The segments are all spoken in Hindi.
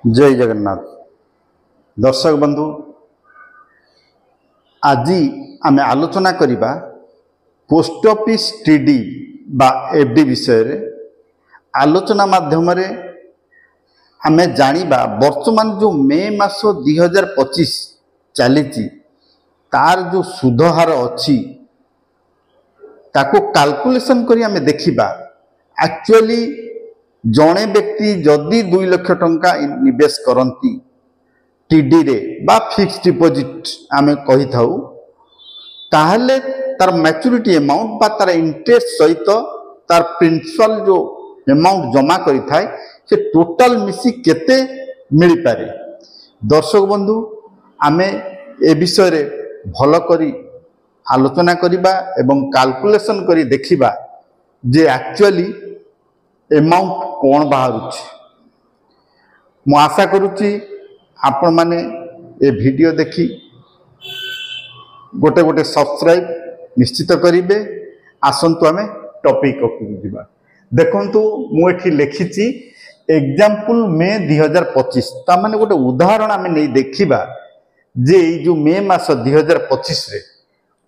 जय जगन्नाथ दर्शक बंधु आज आम आलोचना करिबा पोस्ट ऑफिस टीडी बा एफडी विषय रे आलोचना माध्यम रे आमे जानिबा वर्तमान जो मे मास 2025 चली तार जो सुध हार अच्छी ताको कैलकुलेशन करी आमे देखिबा एक्चुअली जड़े व्यक्ति जदि 2 लाख टंका निवेश करती टीडी रे बा फिक्स डिपोजिट आमे कही थाउ ताहले तार मैच्योरिटी अमाउंट बा तार इंटरेस्ट सहित तार प्रिंसिपल जो अमाउंट जमा करी थाए से टोटल मिसी केते मिल पारे। दर्शक बंधु आमे ए विषय रे भल करी आलोचना करिबा एवं कैलकुलेशन करी देखिबा जे एक्चुअली अमाउंट कौन बाहर मु आशा करुच्ची आपण माने ए वीडियो देखी गोटे गोटे सब्सक्राइब निश्चित करिवे। आसंतु आमे टॉपिक को दिबा देखंतु मु एठी लिखिची एग्जांपल मे 2025 ता माने गोटे उदाहरण आमे नै देखिबा जे जो मे मास 2025 रे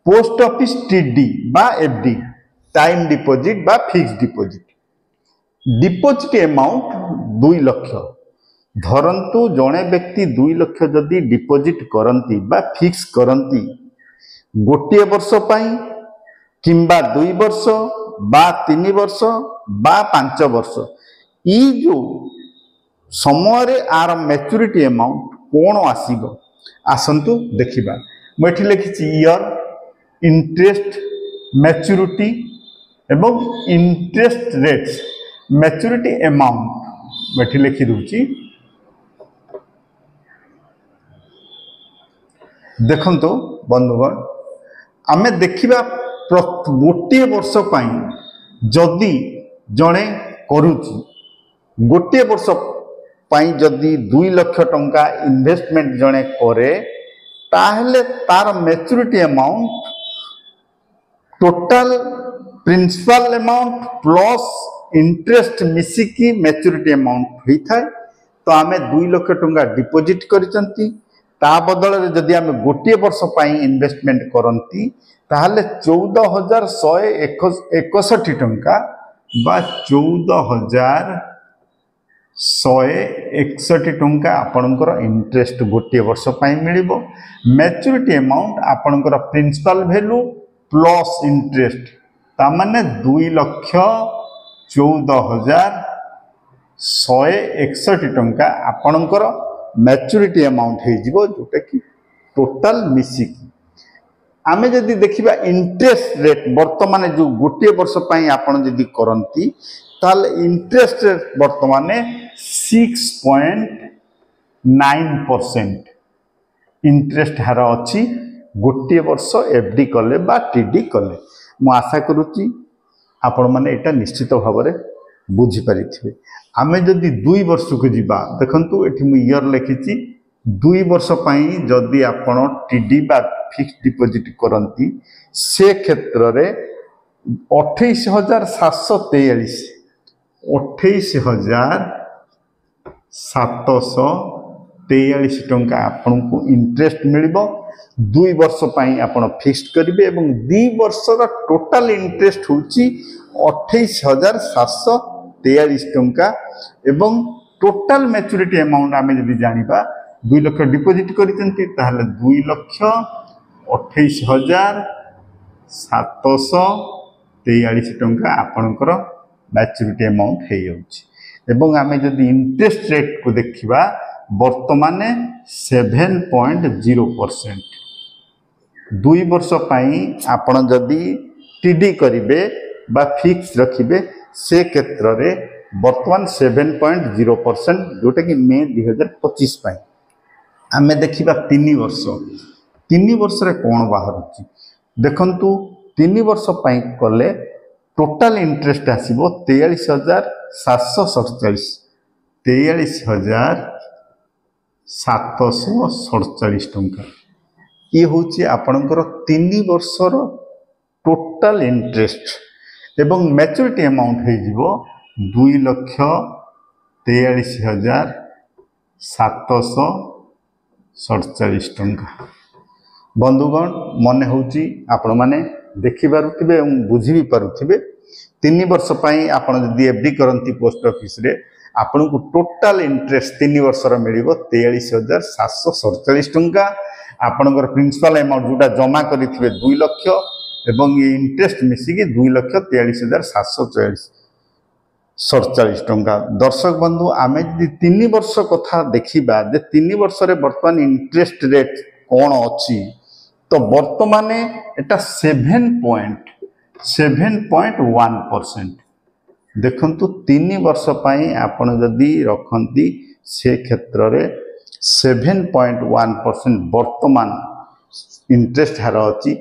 पोस्ट ऑफिस टीडी बा एफडी टाइम डिपॉजिट बा fix deposit deposit amount 2 lakh धरंतु जड़े व्यक्ति 2 लाख जदि डिपॉजिट करंती बा फिक्स करंती गोटे वर्ष पाई किंबा 2 वर्ष बा 3 वर्ष बा 5 वर्ष ई जो समय रे आर मैच्योरिटी अमाउंट कौन आसीबो आसंतु देखिबा। मैं लिखी ईयर इंटरेस्ट मैच्योरिटी एवं इंटरेस्ट रेट्स मैच्योरिटी अमाउंट मैं लिखि दूची देखंतो बंधुगण आमे देखिबा गोटे वर्ष पाई जदि जड़े करूची गोटे वर्ष पाई जदि 2 लाख टंका इन्वेस्टमेंट जड़े करे ताहले तार maturity amount total principal amount plus interest मिसिकी मैच्योरिटी अमाउंट होता है। तो आमे 2 लाख टंका डिपॉजिट करिसंती ता बदल रे जदि आमे गोटे वर्ष पाई इन्वेस्टमेंट करंती ताहले 14161 टंका बा 14161 टंका आपनकर इंटरेस्ट गोटे वर्ष पाई मिलिबो। मैच्योरिटी अमाउंट आपनकर प्रिंसिपल वैल्यू प्लस इंटरेस्ट ता माने 2,14,161 टंका आपनकर मैच्योरिटी अमाउंट हो जोटा कि टोटल मिसिकी आमे जदि देखिबा इंटरेस्ट रेट वर्तमान जो गोटे वर्ष पाई आपण जदि करंती ताले इंटरेस्ट रेट वर्तमान 6.9% इंटरेस्ट हार अच्छी गोटे वर्ष एफडी कले बा टीडी कले मु आशा करुच्ची आपण माने एटा निश्चित भाव में बुझी पारिथिबे। आमे जदि 2 वर्ष को जीवा देखंतु एठी मु ईयर लिखिची 2 वर्ष पाई जदि आपण टीडी बा फिक्स डिपॉजिट करंती से क्षेत्र रे 28,743 टंका आपन को इंटरेस्ट मिलिबो। 2 वर्ष पाई आपण फिक्स्ड करिवे एवं 2 वर्ष रा टोटल इंटरेस्ट होची 28,743 टंका एवं टोटल मैच्योरिटी अमाउंट आमे जदि जानिबा 2 लाख डिपॉजिट करिसंती ताहले 2,28,743 टंका आपनकर मैच्योरिटी अमाउंट हे जाउची एवं आमे जदि इंटरेस्ट रेट को देखिबा वर्तमान 7.0% 2 वर्ष पाई आपण जदि टीडी करिवे बा फिक्स रखिबे से क्षेत्र रे वर्तमान 7.0% जोटा कि मे 2025 पाई आमे देखिबा 3 वर्ष रे कोन बाहर अछि देखंतु 3 वर्ष पाई कले टोटल इंटरेस्ट आसीबो 43,747 टंका ये होची आपनकर 3 वर्षर टोटल इंटरेस्ट एवं मैच्योरिटी अमाउंट हो 2,43,000 747 टंका। बंधुगण मन होची आपण माने देखि पारुथिबे एवं बुझी भी पारुथिबे 3 वर्ष पई आपण जदि एफडी करंती पोस्ट ऑफिस रे आपण को टोटल इंटरेस्ट 3 वर्ष रो मिलिबो 43747 टंका। आपणकर प्रिंसिपल अमाउंट जोटा जमा करिथिबे 2 लाख एवं ये इंटरेस्ट मिसिकी 2,43,747 टंका। दर्शक बंधु आमे जदि 3 वर्ष कथा देखिबा जे 3 वर्ष रे वर्तमान इंटरेस्ट रेट कोन अछि तो वर्तमान एटा 7.1% देखंतु 3 वर्ष पई आपण जदि रखंती से क्षेत्र रे 7.1% वर्तमान इंटरेस्ट हार अछि।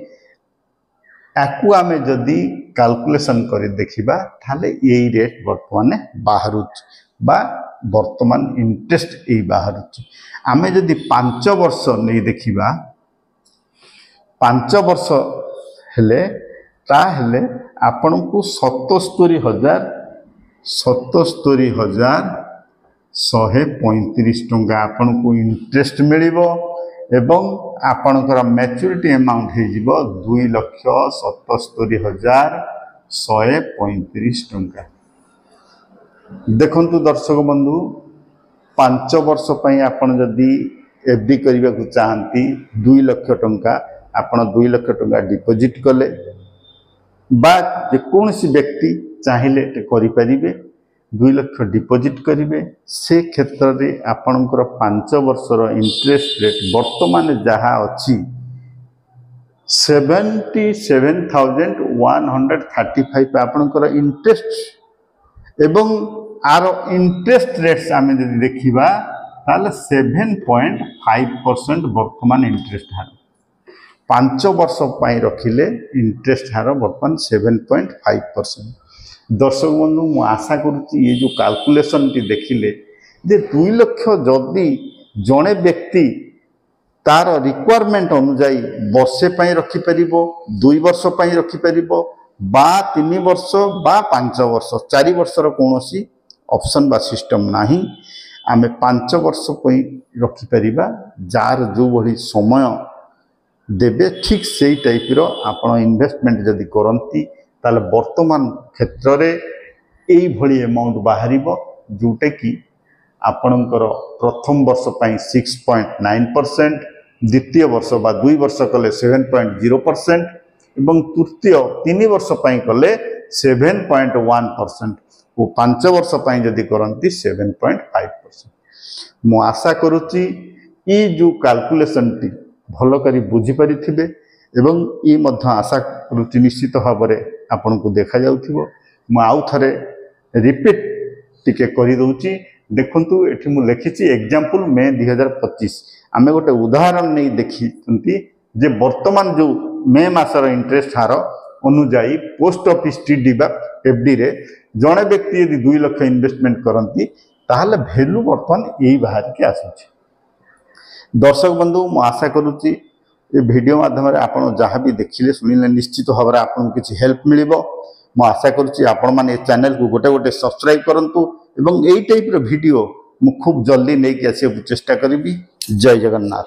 याकू आमे जदि कैलकुलेशन करी देखिबा थाले एई रेट वर्तमान बाहर बा वर्तमान इंटरेस्ट एई बाहर आमे जदि 5 वर्ष नहीं देखिबा 5 वर्ष हेले ता हेले आपण को 77,135 टंका आपण को इंटरेस्ट मिलिबो एवं आपणकर मैच्योरिटी अमाउंट हो 2,77,135 टंका। देखंतु दर्शक बंधु 5 वर्ष पई आपण जदि एफडी करबा को चाहंती 2 लाख टंका आपण 2 लाख टंका डिपॉजिट कले बा जे कोनसी व्यक्ति चाहिले करि परिबे 2 लाख डिपॉजिट करिवे से क्षेत्र रे आपणकर 5 वर्ष रो इंटरेस्ट रेट वर्तमान जहा अछि 77,135 आपणकर इंटरेस्ट एवं आरो इंटरेस्ट रेट्स आमे जदि देखिबा ताले 7.5% वर्तमान इंटरेस्ट हार 5 वर्ष पई रखिले इंटरेस्ट हार वर्तमान 7.5%। दर्शक बंधु मु आशा करुच्ची ये जो कैलकुलेशन टी देखिले जे 2 लाख जदि जड़े व्यक्ति तार रिक्वायरमेंट अनुजाई वर्षे पई रखि परिबो 2 वर्ष पई रखि परिबो बा 3 वर्ष बा 5 वर्ष 4 वर्ष रो कोनोसी ऑप्शन बा सिस्टम नाही। आमे 5 वर्ष पई रखि परिबा जार जो भली समय देबे ठीक सेही टाइप रो आपण इन्वेस्टमेंट जदि करंती ताले वर्तमान क्षेत्र रे एई भली अमाउंट बाहरिबो जोटे कि आपणकर प्रथम वर्ष पई 6.9%, द्वितीय वर्ष बा 2 वर्ष कले 7.0% एवं तृतीय 3 वर्ष पई कले 7.1% और 5 वर्ष पई जदि करंती 7.5%। मु आशा करूची ई जो कैलकुलेशन टी भलो करी बुझी परिथिबे एवं ई मध्य आशा करूची निश्चित भाव में आपन को देखा जाउथिबो। मु आउ थरे रिपीट टिके करि दउची देखंतु एठी मु लिखिची एग्जांपल मे 2025 आमे गोटे उदाहरण नहीं देखिचंती जे वर्तमान जो मे मासर इंटरेस्ट हार अनुजाई पोस्ट ऑफिस टीडी बा एफडी रे जणे व्यक्ति यदि 2 लाख इन्वेस्टमेंट करंती ताहले वैल्यू वर्तमान यही बाहर के आसुची। दर्शक बंधु मु आशा करूची ये वीडियो माध्यम आपण जहाँ भी देखिले सुनिले निश्चित भाव में आपको किसी हेल्प मिलिबो। मु आशा करूची आपण माने चैनल को गोटे गोटे सब्सक्राइब करंतु एवं एई टाइप रो वीडियो मु खूब जल्दी नहीं कि आसे चेष्टा करी। जय जगन्नाथ।